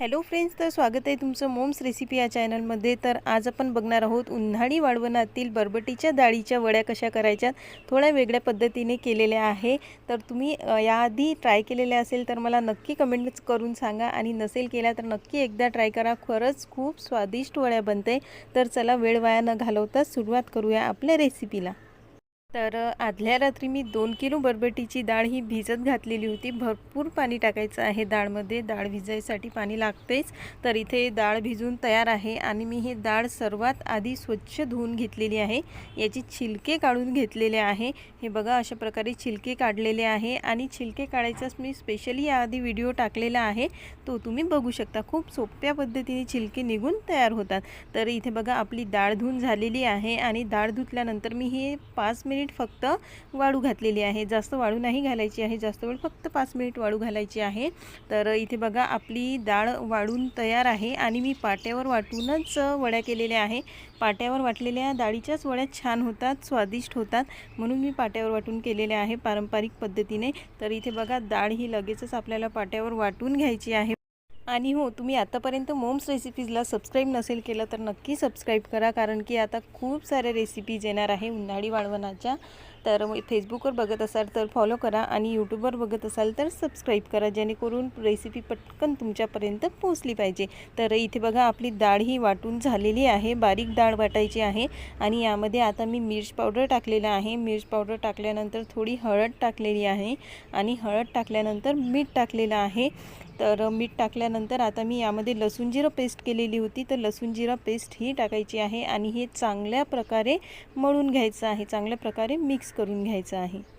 Hello friends, तर स्वागत आहे तुमचं मोम्स रेसिपी या चॅनलमध्ये। तर आज आपण बघणार आहोत उन्हाळी वाळवणातील बरबटीच्या डाळीच्या वड्या कशा करायच्या, थोड्या वेगळ्या पद्धतीने केलेल्या आहे। तर तुम्ही याआधी ट्राय केलेले असेल तर मला नक्की कमेंट करून सांगा, आणि नसेल केल्या तर नक्की एकदा ट्राय करा। खरंच खूप स्वादिष्ट वड्या बनते। तर चला वेळ वाया न घालवता सुरुवात करूया आपल्या रेसिपीला। तर आदल्या रात्री मी 2 किलो बरबटीची डाळ ही भिजत घातलेली होती। भरपूर पाणी टाकायचं आहे डाळमध्ये, डाळ भिजायसाठी पाणी लागतेच। तर इथे डाळ भिजून तयार आहे, आणि मी ही डाळ सर्वात आधी स्वच्छ धुवून घेतलेली आहे। याची छिलके काढून घेतलेले आहे। हे बघा, अशा प्रकारे छिलके काढलेले आहे, आणि छिलके काढायचाच मी स्पेशली याआधी व्हिडिओ टाकलेला आहे, तो तुम्ही बघू शकता। खूप सोप्या पद्धतीने छिलके निघून तयार होतात। तर इथे बघा, आपली डाळ धुवून झालेली आहे, आणि डाळ धुतल्यानंतर मी हे 5 मिनिट फक्त वाळू घातलेली आहे। जास्त वाळू नाही घालायची आहे, जास्त वेळ, फक्त 5 मिनिट वाळू घालायची आहे। तर इथे बघा, आपली डाळ वाळून तयार आहे, आणि मी पाट्यावर वाटूनच वड्या केलेल्या आहे। पाट्यावर वाटलेल्या डाळीच्याच वड्या छान होतात, स्वादिष्ट होतात, म्हणून मी पाट्यावर वाटून केलेल्या आहे पारंपरिक पद्धतीने। तर इथे बघा, डाळ ही लगेचच आपल्याला पाट्यावर वाटून घ्यायची आहे। आणि हो, तुम्ही आतापर्यंत मोम्स रेसिपीजला सबस्क्राईब नसेल केलं तर नक्की सबस्क्राईब करा, कारण की आता खूप सारे रेसिपीज येणार आहे उन्हाळी वाळवणाच्या। तर फेसबुकवर बघत असाल तर फॉलो करा, आणि यूट्यूबवर बघत असाल तर सबस्क्राईब करा, जेणेकरून रेसिपी पटकन तुमच्यापर्यंत पोहोचली पाहिजे। तर इथे बघा, आपली डाळ ही वाटून झालेली आहे, बारीक डाळ वाटायची आहे। आणि यामध्ये आता मी मिर्च पावडर टाकलेला आहे। मिर्च पावडर टाकल्यानंतर थोडी हळद टाकलेली आहे, आणि हळद टाकल्यानंतर मीठ टाकलेलं आहे। तर मीठ टाकल्यानंतर आता मी यामध्ये लसूण जिरं पेस्ट केलेली होती, तर लसूण जिरं पेस्ट ही टाकायची आहे, आणि हे चांगल्या प्रकारे मळून घ्यायचं आहे, चांगल्या प्रकारे मिक्स करून घ्यायचं आहे।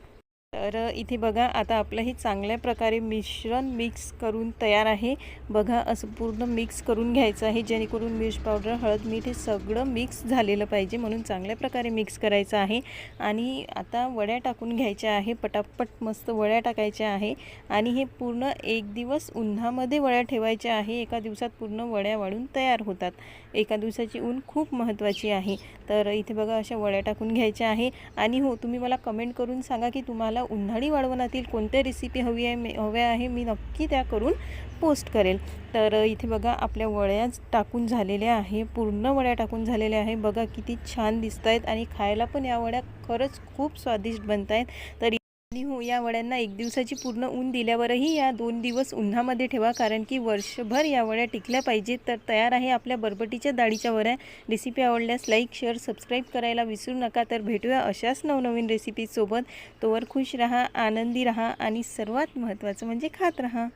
तर इथे बघा, आता आपलं हे चांगल्या प्रकारे मिश्रण मिक्स करून तयार आहे। बघा, असं पूर्ण मिक्स करून घ्यायचं आहे, जेणेकरून मिर्च पावडर, हळद, मीठ हे सगळं मिक्स झालेलं पाहिजे, म्हणून चांगल्या प्रकारे मिक्स करायचं आहे। आणि आता वड्या टाकून घ्यायच्या आहे, पटापट मस्त वड्या टाकायच्या आहे। आणि हे पूर्ण 1 दिवस उन्हामध्ये वड्या ठेवायच्या आहे। एका दिवसात पूर्ण वड्या वाळून तयार होतात। एका दिवसाची ऊन खूप महत्त्वाची आहे। तर इथे बघा, अशा वड्या टाकून घ्यायच्या आहे। आणि हो, तुम्ही मला कमेंट करून सांगा की तुम्हाला उन्हाळी वाळवणातील कोणत्या रेसिपी हव्या आहे, मी नक्की त्या करून पोस्ट करेल। तर इथे बघा, आपल्या वड्या टाकून झालेल्या आहे, पूर्ण वड्या टाकून झालेल्या आहे। बघा किती छान दिसत आहेत, आणि खायला पण या वड्या खरंच खूप स्वादिष्ट बनत आहेत। तर आणि हो, या वड्यांना 1 दिवसाची पूर्ण ऊन दिल्यावरही या 2 दिवस उन्हामध्ये ठेवा, कारण की वर्षभर या वड्या टिकल्या पाहिजेत। तर तयार आहे आपल्या बरबटीच्या डाळीच्या वड्या। रेसिपी आवडल्यास लाईक, शेअर, सबस्क्राईब करायला विसरू नका। तर भेटूया अशाच नवनवीन रेसिपीसोबत। तोवर खुश रहा, आनंदी रहा, आणि सर्वात महत्त्वाचं म्हणजे खात रहा।